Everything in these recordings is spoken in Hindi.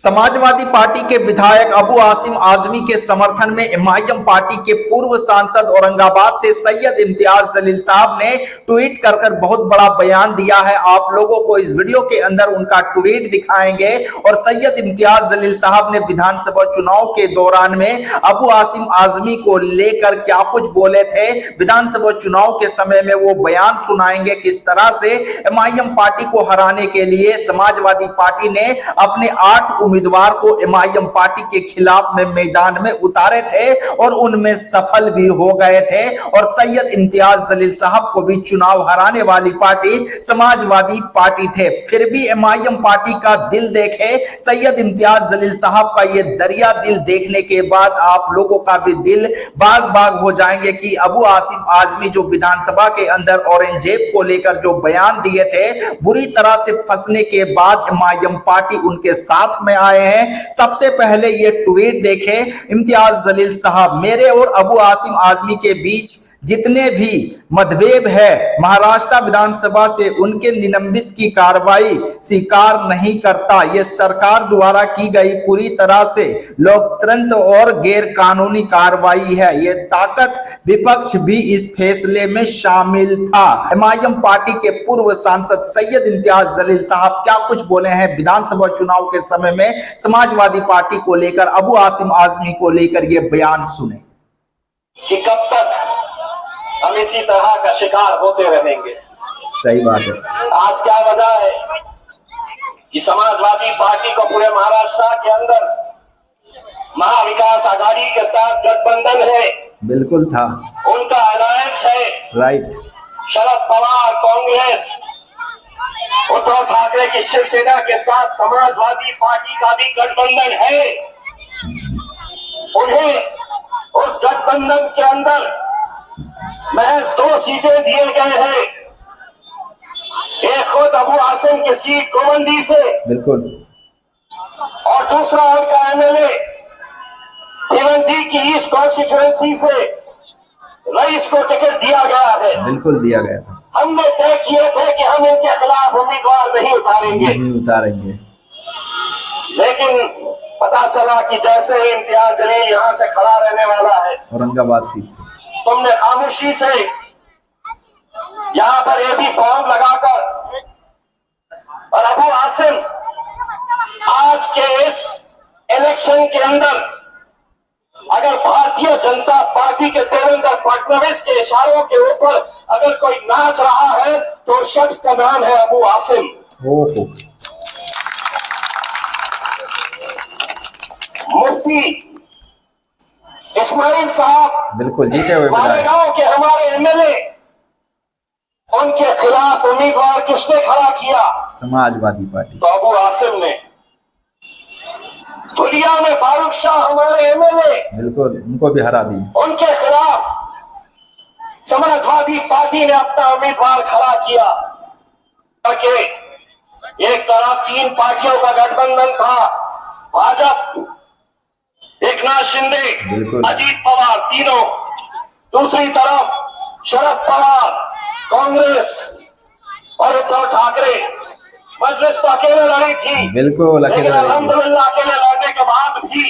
समाजवादी पार्टी के विधायक अबू आसिम आजमी के समर्थन में एमआईएम पार्टी के पूर्व सांसद औरंगाबाद से सैयद इम्तियाज जलील साहब ने ट्वीट कर बहुत बड़ा बयान दिया है। आप लोगों को इस वीडियो के अंदर उनका ट्वीट दिखाएंगे। और सैयद इम्तियाज जलील साहब ने विधानसभा चुनाव के दौरान में अबू आसिम आजमी को लेकर क्या कुछ बोले थे, विधानसभा चुनाव के समय में वो बयान सुनाएंगे। किस तरह से एमआईएम पार्टी को हराने के लिए समाजवादी पार्टी ने अपने 8 उम्मीदवार को एमआईएम पार्टी के खिलाफ में मैदान में उतारे थे और उनमें सफल भी हो गए थे। और सैयद इम्तियाज जलील साहब को भी चुनाव हराने वाली पार्टी समाजवादी पार्टी थे। फिर भी एमआईएम पार्टी का दिल देखे, सैयद इम्तियाज जलील साहब का ये दरिया दिल देखने के बाद आप लोगों का भी दिल बाग बाग हो जाएंगे कि अबू आसिम आजमी जो विधानसभा के अंदर औरंगजेब को लेकर जो बयान दिए थे, बुरी तरह से फंसने के बाद एमआईएम पार्टी उनके साथ में आए हैं। सबसे पहले ये ट्वीट देखें, इम्तियाज जलील साहब, मेरे और अबू आसिम आजमी के बीच जितने भी मतभेद है, महाराष्ट्र विधानसभा से उनके निलंबित की कार्रवाई स्वीकार नहीं करता। यह सरकार द्वारा की गई पूरी तरह से लोकतंत्र और गैर कानूनी कार्रवाई है। यह ताकत विपक्ष भी इस फैसले में शामिल था। एमआईएम पार्टी के पूर्व सांसद सैयद इम्तियाज जलील साहब क्या कुछ बोले हैं विधानसभा चुनाव के समय में समाजवादी पार्टी को लेकर, अबू आसिम आजमी को लेकर ये बयान सुने। कि कब तक हम इसी तरह का शिकार होते रहेंगे। सही बात है। आज क्या वजह है कि समाजवादी पार्टी को पूरे महाराष्ट्र के अंदर महाविकास आघाड़ी के साथ गठबंधन है। बिल्कुल था, उनका अलायंस है। राइट। शरद पवार कांग्रेस, उद्धव ठाकरे की शिवसेना के साथ समाजवादी पार्टी का भी गठबंधन है। उन्हें उस गठबंधन के अंदर महज 2 सीटें दिए गए हैं। एक खुद अबू आसिम की सीट गोवंडी से, बिल्कुल, और दूसरा उनका एमएलए भिवंडी की ईस्ट कॉन्स्टिट्यूएंसी से रईस को टिकट दिया गया है। बिल्कुल दिया गया था। हमने तय किए थे कि हम इनके खिलाफ उम्मीदवार नहीं उतारेंगे, लेकिन पता चला कि जैसे ही इम्तियाज जलील यहाँ से खड़ा रहने वाला है औरंगाबाद सीट से, तुमने खामोशी से यहां पर एबी फॉर्म लगाकर और अबू आसिम आज के इस इलेक्शन के अंदर अगर भारतीय जनता पार्टी के देवेंद्र फडणवीस के इशारों के ऊपर अगर कोई नाच रहा है तो शख्स का नाम है अबू आसिम। मुफ्ती इस्माइल साहब, बिल्कुल जीते हुए मालेगांव के हमारे एमएलए, उनके खिलाफ उम्मीदवार किसने खड़ा किया? समाजवादी पार्टी, तो अबू आसिम ने। दुनिया में फारूक शाह हमारे एमएलए, बिल्कुल उनको भी हरा दी। उनके खिलाफ समाजवादी पार्टी ने अपना उम्मीदवार खड़ा किया। एक तरफ 3 पार्टियों का गठबंधन था, भाजपा, एकनाथ शिंदे, अजीत पवार, तीनों। दूसरी तरफ शरद पवार, कांग्रेस और उद्धव ठाकरे। मजलिस तो अकेले लड़ी थी, बिल्कुल लेकिन अल्हम्दुलिल्लाह अकेले लड़ने के बाद भी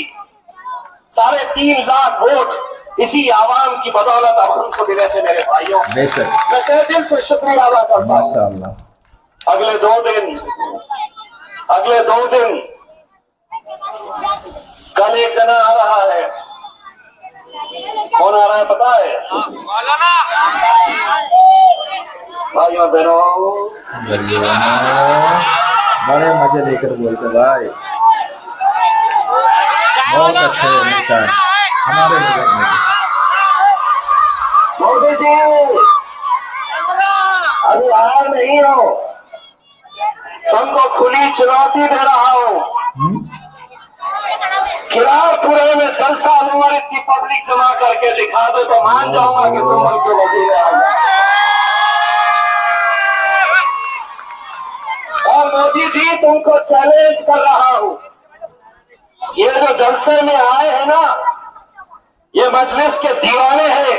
3.5 लाख वोट इसी आवाम की बदौलत अब हमको मिले थे। मेरे भाइयों, मैं तहे दिल से शुक्रिया अदा करता हूं। अगले 2 दिन कल एक जना आ रहा है। कौन आ रहा है पता है? भाइयों बहनों, बड़े मजे लेकर बोलते भाई, बहुत अच्छे नेता हमारे नजर में। मोदी जी, अभी आ नहीं हो, तुमको खुली चुनौती दे रहा हूं। खिलारपुरे में जलसा लूंगा, इतनी पब्लिक जमा करके दिखा दो तो मान जाऊंगा कि तुम उनके वजीर आज़म। और मोदी जी, तुमको चैलेंज कर रहा हूं, ये जो जलसे में आए हैं ना, ये मजलिस के दीवाने हैं।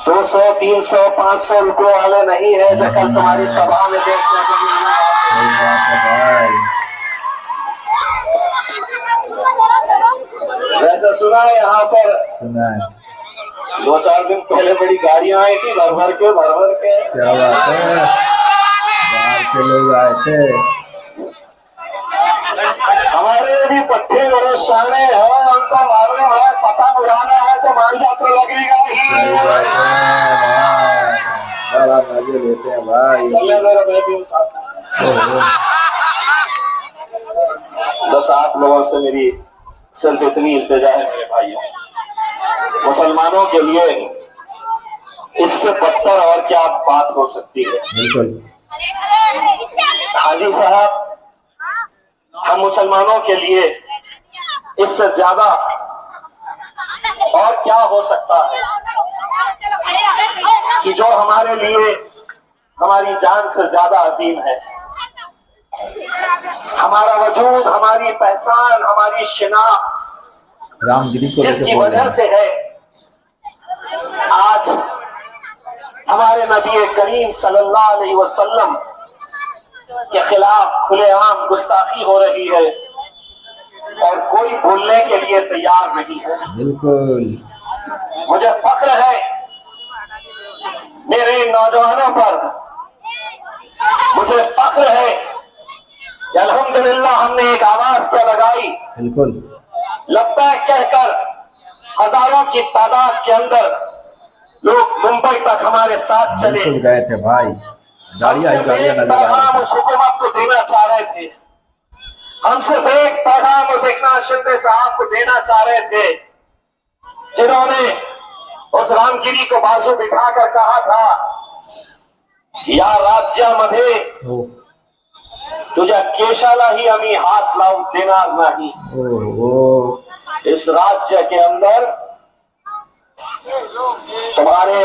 200, 300, 500 रुपये वाले नहीं है जो कल तुम्हारी सभा में देखने को मिलना है। सुना है यहाँ पर सुना है। 2-4 दिन पहले बड़ी गाड़ियां आई थी भर भर के क्या बात है, बाहर से लोग आए थे। हमारे भी पट्टे बरसाने हैं, उनको मारने है, पतंग उड़ाना है तो मांझा तो लगेगा सही बात ही। है, बड़ा मजे लेते हैं भाई। चले मेरा बेटी साथ, बस आप लोगों से मेरी सिर्फ इतनी इल्तिजा है मेरे भाइयों, मुसलमानों के लिए इससे बदतर और क्या बात हो सकती है। बिल्कुल हाजी साहब, हम मुसलमानों के लिए इससे ज्यादा और क्या हो सकता है कि जो हमारे लिए हमारी जान से ज्यादा अजीम है, हमारा वजूद, हमारी पहचान, हमारी शिनाख्त रामगिरी को जिसकी वजह से है आज हमारे नबी करीम सल्लल्लाहु अलैहि वसल्लम के खिलाफ खुलेआम गुस्ताखी हो रही है और कोई बोलने के लिए तैयार नहीं है। बिल्कुल मुझे फख्र है मेरे नौजवानों पर, मुझे फख्र है कि अल्हम्दुलिल्लाह हमने एक आवाज क्या लगाई, बिल्कुल लब्बैक कहकर हजारों की तादाद के अंदर लोग मुंबई तक हमारे साथ चले। बिल्कुल गए थे भाई, गाड़ियां ही गाड़ियां नजर आ पैगाम रही उस हुकूमत को देना चाह रहे थे, हम सिर्फ एक पैगाम उस एकनाथ शिंदे साहब को देना चाह रहे थे जिन्होंने उस रामगिरी को बाजू बिठाकर कहा था, या राज्यामध्ये थी। तुझ्या केशालाही आम्ही हाथ लावून देणार नाही। इस राज्य के अंदर तुम्हारे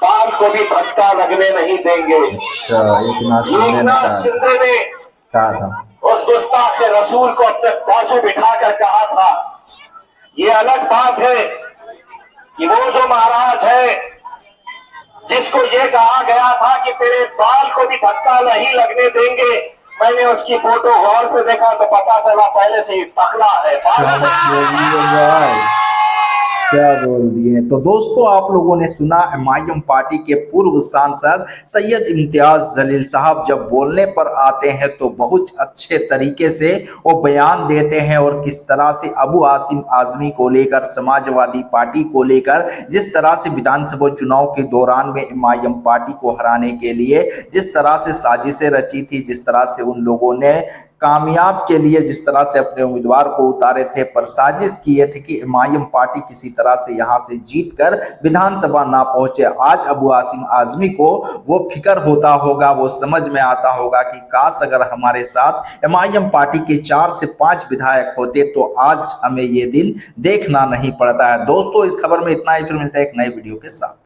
बाल को भी धक्का लगने नहीं देंगे। अच्छा, एकनाथ शिंदे ने कहा था, उस गुस्ताख रसूल को अपने बाजू बिठाकर कहा था। ये अलग बात है कि वो जो महाराज है जिसको ये कहा गया था कि तेरे बाल को भी धक्का नहीं लगने देंगे, मैंने उसकी फोटो गौर से देखा तो पता चला पहले से ही टकला है। क्या बोल दिए। तो दोस्तों, आप लोगों ने सुना एमआईएम पार्टी के पूर्व सांसद सैयद इम्तियाज जलील साहब जब बोलने पर आते हैं तो बहुत अच्छे तरीके से वो बयान देते हैं और किस तरह से अबू आसिम आजमी को लेकर, समाजवादी पार्टी को लेकर, जिस तरह से विधानसभा चुनाव के दौरान में एमआईएम पार्टी को हराने के लिए जिस तरह से साजिशें रची थी, जिस तरह से उन लोगों ने कामयाब के लिए जिस तरह से अपने उम्मीदवार को उतारे थे, पर साजिश किए थे कि एमआईएम पार्टी किसी तरह से यहां से जीतकर विधानसभा ना पहुंचे। आज अबू आसिम आजमी को वो फिक्र होता होगा, वो समझ में आता होगा कि काश अगर हमारे साथ एमआईएम पार्टी के 4 से 5 विधायक होते तो आज हमें ये दिन देखना नहीं पड़ता है। दोस्तों, इस खबर में इतना ही, फिर मिलता है एक नए वीडियो के साथ।